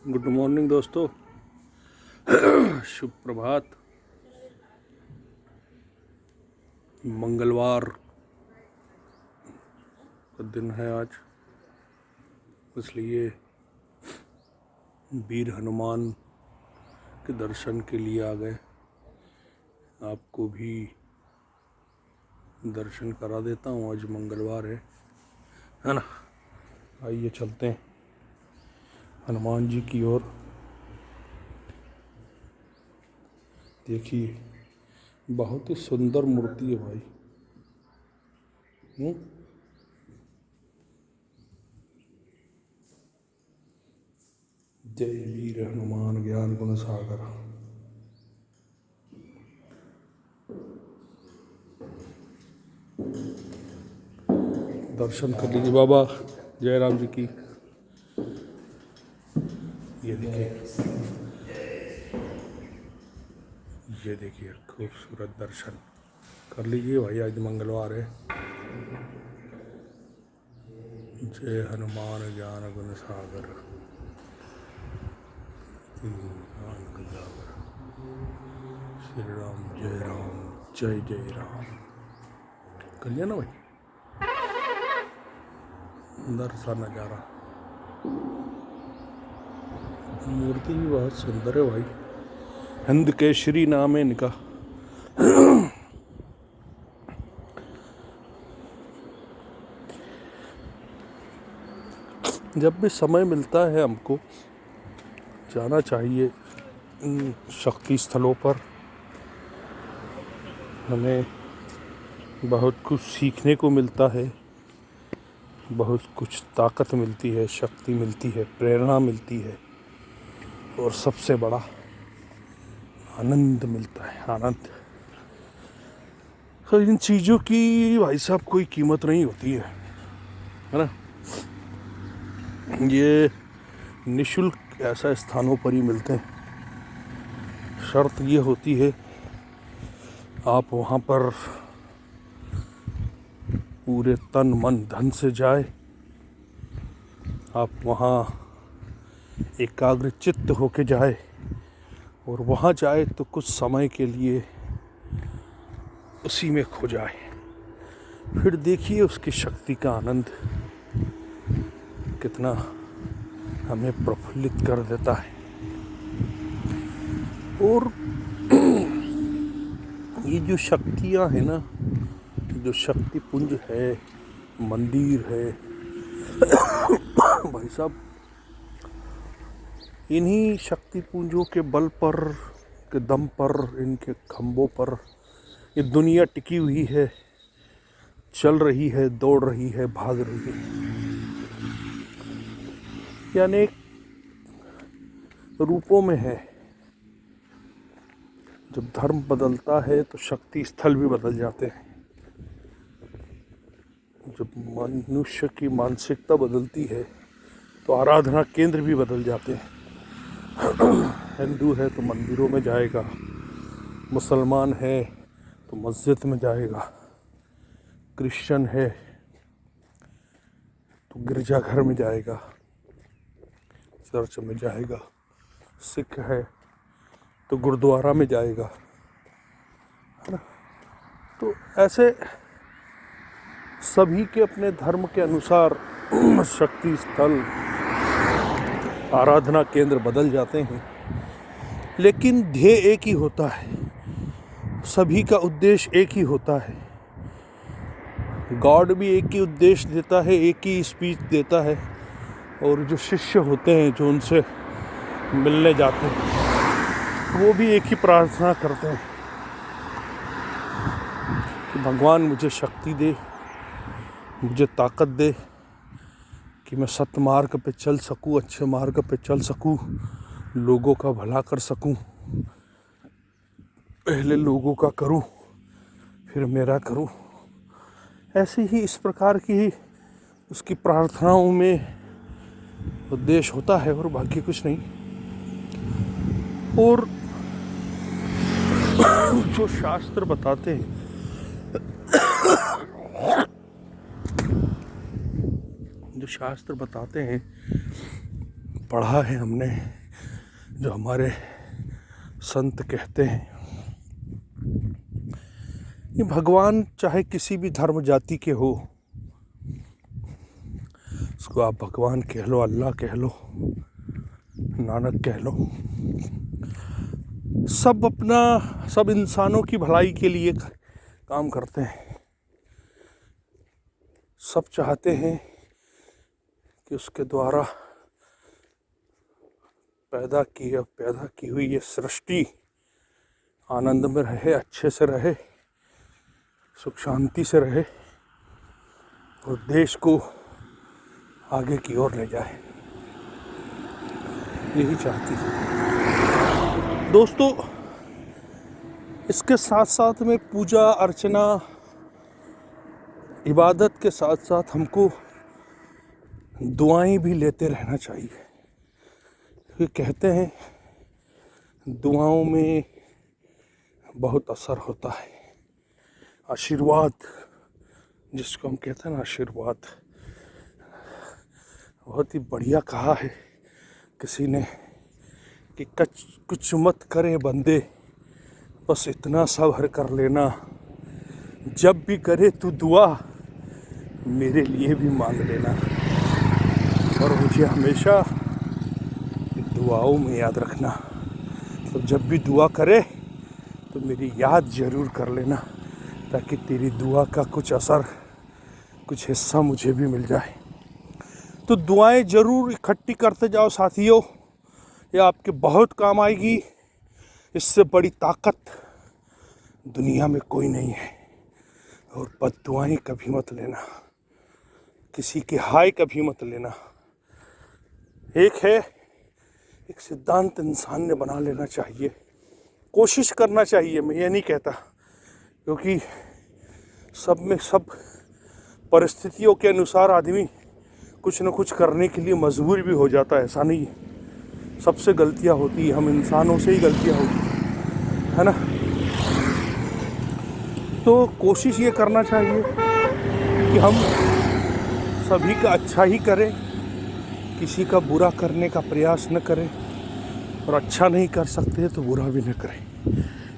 Good morning दोस्तों, शुभ प्रभात। मंगलवार का दिन है आज, इसलिए वीर हनुमान के दर्शन के लिए आ गए। आपको भी दर्शन करा देता हूँ, आज मंगलवार है ना। आइए चलते हैं हनुमान जी की ओर। देखिए, बहुत ही सुंदर मूर्ति है भाई। जय वीर हनुमान ज्ञान गुण सागर। दर्शन कर लीजिए बाबा जय राम जी की। ये देखिए खूबसूरत दर्शन कर लीजिए भाई, आज मंगलवार है। जय हनुमान ज्ञान गुण सागर, श्री राम जय जय राम। कर लिया ना भाई, अंदर सा नज़ारा। मूर्ति भी बहुत सुंदर है भाई। हिंद केसरी नाम है इनका। जब भी समय मिलता है हमको जाना चाहिए इन शक्ति स्थलों पर। हमें बहुत कुछ सीखने को मिलता है, बहुत कुछ ताकत मिलती है, शक्ति मिलती है, प्रेरणा मिलती है, और सबसे बड़ा आनंद मिलता है। आनंद, तो इन चीज़ों की भाई साहब कोई कीमत नहीं होती है ना। ये निशुल्क ऐसा स्थानों पर ही मिलते हैं। शर्त ये होती है आप वहाँ पर पूरे तन मन धन से जाए, आप वहाँ एकाग्र चित्त होके जाए, और वहाँ जाए तो कुछ समय के लिए उसी में खो जाए। फिर देखिए उसकी शक्ति का आनंद कितना हमें प्रफुल्लित कर देता है। और ये जो शक्तियाँ हैं ना, जो शक्ति पुंज है, मंदिर है भाई साहब, इन्हीं शक्ति पुंजों के बल पर, के दम पर, इनके खंभों पर ये दुनिया टिकी हुई है, चल रही है, दौड़ रही है, भाग रही है। ये अनेक रूपों में है। जब धर्म बदलता है तो शक्ति स्थल भी बदल जाते हैं। जब मनुष्य की मानसिकता बदलती है तो आराधना केंद्र भी बदल जाते हैं। हिंदू है तो मंदिरों में जाएगा, मुसलमान है तो मस्जिद में जाएगा, क्रिश्चियन है तो गिरजाघर में जाएगा, चर्च में जाएगा, सिख है तो गुरुद्वारा में जाएगा, है ना। तो ऐसे सभी के अपने धर्म के अनुसार शक्ति स्थल, आराधना केंद्र बदल जाते हैं, लेकिन ध्येय एक ही होता है, सभी का उद्देश्य एक ही होता है। गॉड भी एक ही उद्देश्य देता है, एक ही स्पीच देता है, और जो शिष्य होते हैं जो उनसे मिलने जाते हैं वो भी एक ही प्रार्थना करते हैं कि भगवान मुझे शक्ति दे, मुझे ताकत दे कि मैं सत्य मार्ग पे चल सकूं, अच्छे मार्ग पे चल सकूं, लोगों का भला कर सकूं। पहले लोगों का करूं, फिर मेरा करूं। ऐसे ही इस प्रकार की उसकी प्रार्थनाओं में उद्देश्य होता है, और बाकी कुछ नहीं। और जो शास्त्र बताते हैं जो शास्त्र बताते हैं, पढ़ा है हमने, जो हमारे संत कहते हैं, ये भगवान चाहे किसी भी धर्म जाति के हो, उसको आप भगवान कह लो, अल्लाह कह लो, नानक कह लो, सब इंसानों की भलाई के लिए काम करते हैं। सब चाहते हैं कि उसके द्वारा पैदा की हुई ये सृष्टि आनंद में रहे, अच्छे से रहे, सुख शांति से रहे और देश को आगे की ओर ले जाए, यही चाहती है। दोस्तों, इसके साथ साथ में पूजा अर्चना इबादत के साथ साथ हमको दुआएं भी लेते रहना चाहिए। ये कहते हैं दुआओं में बहुत असर होता है। आशीर्वाद, जिसको हम कहते हैं ना आशीर्वाद, बहुत ही बढ़िया कहा है किसी ने कि कुछ मत करे बंदे, बस इतना सब्र कर लेना, जब भी करे तू दुआ मेरे लिए भी मांग लेना। और मुझे हमेशा दुआओं में याद रखना, तो जब भी दुआ करे तो मेरी याद ज़रूर कर लेना, ताकि तेरी दुआ का कुछ असर, कुछ हिस्सा मुझे भी मिल जाए। तो दुआएं ज़रूर इकट्ठी करते जाओ साथियों, ये आपके बहुत काम आएगी। इससे बड़ी ताकत दुनिया में कोई नहीं है। और बद्दुआएं कभी मत लेना, किसी के हाय कभी मत लेना। एक सिद्धांत इंसान ने बना लेना चाहिए, कोशिश करना चाहिए, मैं ये नहीं कहता, क्योंकि सब परिस्थितियों के अनुसार आदमी कुछ न कुछ करने के लिए मजबूर भी हो जाता है। ऐसा नहीं है, सबसे गलतियां होती है, हम इंसानों से ही गलतियां होती है ना। तो कोशिश ये करना चाहिए कि हम सभी का अच्छा ही करें, किसी का बुरा करने का प्रयास न करें, और अच्छा नहीं कर सकते तो बुरा भी न करें।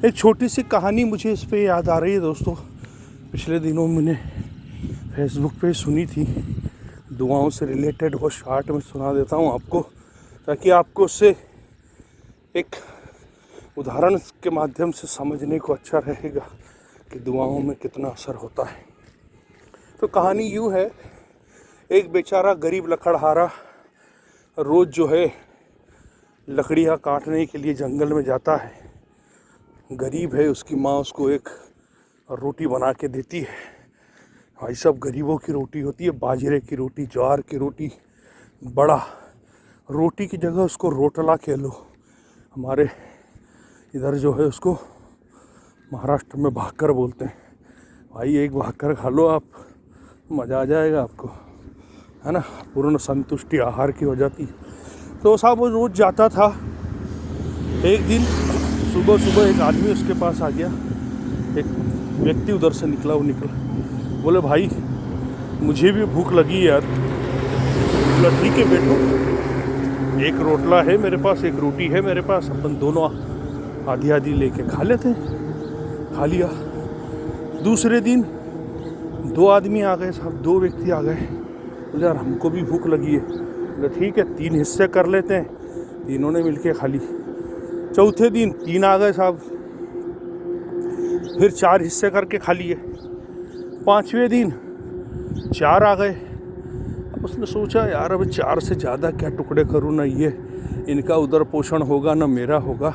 एक छोटी सी कहानी मुझे इस पे याद आ रही है दोस्तों, पिछले दिनों मैंने फेसबुक पे सुनी थी, दुआओं से रिलेटेड, वो शॉर्ट में सुना देता हूँ आपको, ताकि आपको उससे एक उदाहरण के माध्यम से समझने को अच्छा रहेगा कि दुआओं में कितना असर होता है। तो कहानी यूँ है, एक बेचारा गरीब लकड़हारा रोज़ जो है लकड़ियाँ काटने के लिए जंगल में जाता है। गरीब है, उसकी माँ उसको एक रोटी बना के देती है। भाई सब गरीबों की रोटी होती है, बाजरे की रोटी, ज्वार की रोटी, बड़ा रोटी की जगह उसको रोटला कह लो। हमारे इधर जो है उसको महाराष्ट्र में भाकर बोलते हैं। भाई एक भाकर खा लो आप, मज़ा आ जाएगा आपको, है ना, पूर्ण संतुष्टि आहार की हो जाती। तो साहब वो रोज़ जाता था। एक दिन सुबह एक आदमी उसके पास आ गया, एक व्यक्ति उधर से निकला, बोले भाई मुझे भी भूख लगी यार। बोला ठीक है बैठो, एक रोटला है मेरे पास, एक रोटी है मेरे पास, अपन दोनों आधी आधी लेके खा लेते हैं। खा लिया। दूसरे दिन दो आदमी आ गए साहब, दो व्यक्ति आ गए, बोले यार हमको भी भूख लगी है। बोले ठीक है 3 हिस्से कर लेते हैं, तीनों ने मिलके खा ली। चौथे दिन 3 आ गए साहब, फिर 4 हिस्से करके खा लिए। 5वें दिन 4 आ गए। अब उसने सोचा यार अब 4 से ज़्यादा क्या टुकड़े करूँ, ना ये इनका उधर पोषण होगा ना मेरा होगा।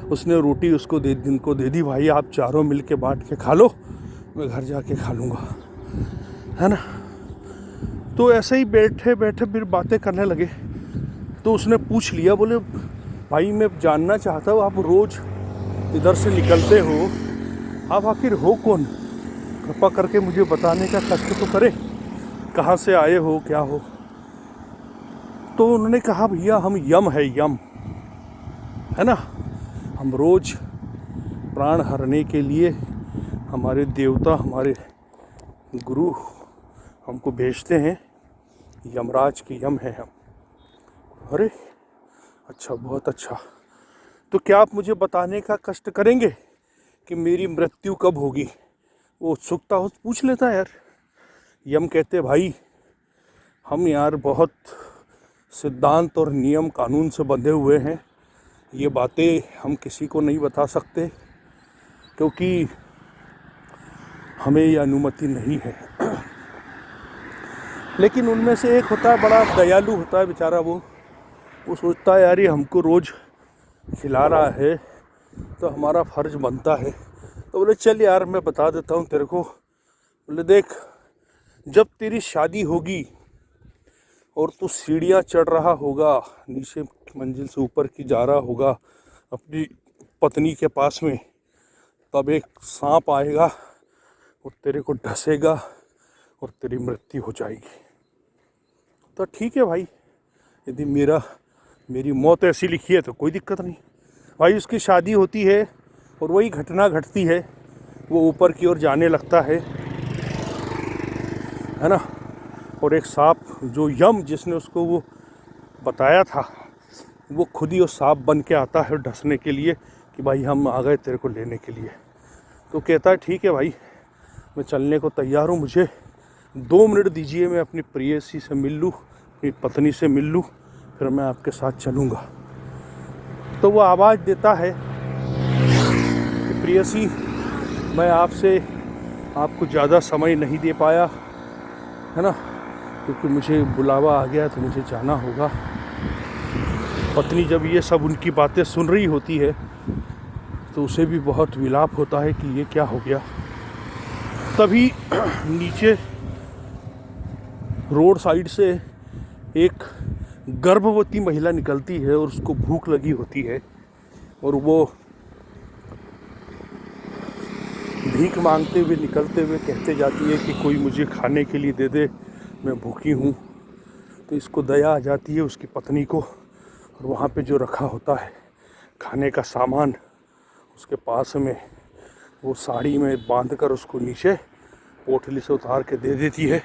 उसने रोटी उसको दे दी, भाई आप चारों मिल के बांट के खा लो, मैं घर जाके खा लूँगा, है ना। तो ऐसे ही बैठे फिर बातें करने लगे। तो उसने पूछ लिया, बोले भाई मैं जानना चाहता हूँ, आप रोज़ इधर से निकलते हो, आप आखिर हो कौन? कृपा करके मुझे बताने का कष्ट तो करे, कहाँ से आए हो, क्या हो? तो उन्होंने कहा भैया हम यम है, यम, है ना। हम रोज़ प्राण हरने के लिए हमारे देवता, हमारे गुरु हमको भेजते हैं यमराज के यम हैं हम। अरे अच्छा, बहुत अच्छा। तो क्या आप मुझे बताने का कष्ट करेंगे कि मेरी मृत्यु कब होगी? वो उत्सुकता हो पूछ लेता है यार। यम कहते भाई हम यार बहुत सिद्धांत और नियम कानून से बंधे हुए हैं, ये बातें हम किसी को नहीं बता सकते क्योंकि हमें ये अनुमति नहीं है। लेकिन उनमें से एक होता है, बड़ा दयालु होता है बेचारा, वो सोचता है यार ये हमको रोज़ खिला रहा है तो हमारा फ़र्ज बनता है। तो बोले चल यार मैं बता देता हूँ तेरे को। बोले देख, जब तेरी शादी होगी और तू सीढ़ियाँ चढ़ रहा होगा, नीचे मंजिल से ऊपर की जा रहा होगा अपनी पत्नी के पास में, तब एक सांप आएगा और तेरे को ढसेगा और तेरी मृत्यु हो जाएगी। तो ठीक है भाई, यदि मेरी मौत ऐसी लिखी है तो कोई दिक्कत नहीं। भाई उसकी शादी होती है और वही घटना घटती है, वो ऊपर की ओर जाने लगता है ना। और एक सांप, जो यम जिसने उसको वो बताया था, वो खुद ही वो सांप बन के आता है ढसने के लिए कि भाई हम आ गए तेरे को लेने के लिए। तो कहता है ठीक है भाई, मैं चलने को तैयार हूँ, मुझे 2 मिनट दीजिए, मैं अपनी प्रेयसी से मिल लूँ, अपनी पत्नी से मिल लूँ, फिर मैं आपके साथ चलूँगा। तो वो आवाज़ देता है कि प्रेयसी, मैं आपको ज़्यादा समय नहीं दे पाया है ना, क्योंकि मुझे बुलावा आ गया तो मुझे जाना होगा। पत्नी जब ये सब उनकी बातें सुन रही होती है तो उसे भी बहुत विलाप होता है कि ये क्या हो गया। तभी नीचे रोड साइड से एक गर्भवती महिला निकलती है और उसको भूख लगी होती है और वो भीख मांगते हुए निकलते हुए कहते जाती है कि कोई मुझे खाने के लिए दे दे, मैं भूखी हूँ। तो इसको दया आ जाती है उसकी पत्नी को, और वहाँ पे जो रखा होता है खाने का सामान, उसके पास में वो साड़ी में बांधकर उसको नीचे पोटली से उतार के दे देती है।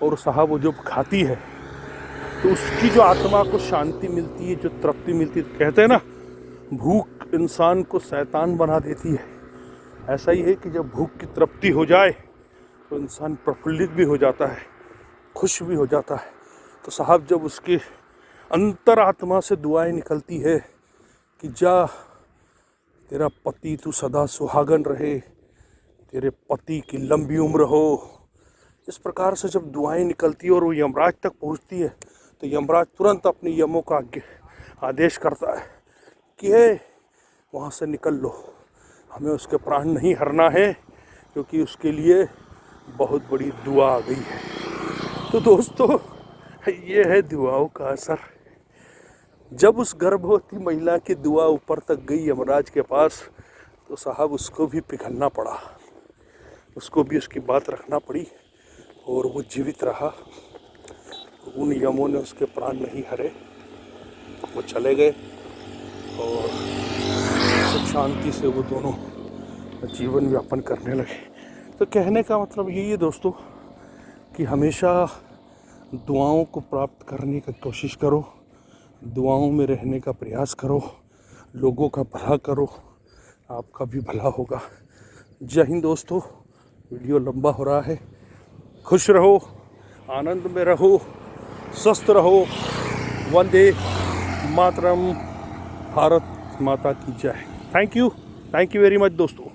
और साहब वो जब खाती है तो उसकी जो आत्मा को शांति मिलती है, जो तृप्ति मिलती है। कहते हैं ना, भूख इंसान को शैतान बना देती है। ऐसा ही है कि जब भूख की तृप्ति हो जाए तो इंसान प्रफुल्लित भी हो जाता है, खुश भी हो जाता है। तो साहब जब उसके अंतरात्मा से दुआएं निकलती है कि जा तेरा पति तू सदा सुहागन रहे, तेरे पति की लंबी उम्र हो, इस प्रकार से जब दुआएं निकलती है और वो यमराज तक पहुंचती है तो यमराज तुरंत अपने यमों का आदेश करता है कि हे वहाँ से निकल लो, हमें उसके प्राण नहीं हरना है, क्योंकि उसके लिए बहुत बड़ी दुआ आ गई है। तो दोस्तों, ये है दुआओं का असर। जब उस गर्भवती महिला की दुआ ऊपर तक गई यमराज के पास, तो साहब उसको भी पिघलना पड़ा, उसको भी उसकी बात रखना पड़ी और वो जीवित रहा। उन यमों ने उसके प्राण नहीं हरे, वो चले गए और सुख शांति से वो दोनों जीवन यापन करने लगे। तो कहने का मतलब यही है दोस्तों कि हमेशा दुआओं को प्राप्त करने की कोशिश करो, दुआओं में रहने का प्रयास करो, लोगों का भला करो, आपका भी भला होगा। जय हिंद दोस्तों, वीडियो लंबा हो रहा है। खुश रहो, आनंद में रहो, स्वस्थ रहो। वंदे मातरम, भारत माता की जय। थैंक यू वेरी मच दोस्तों।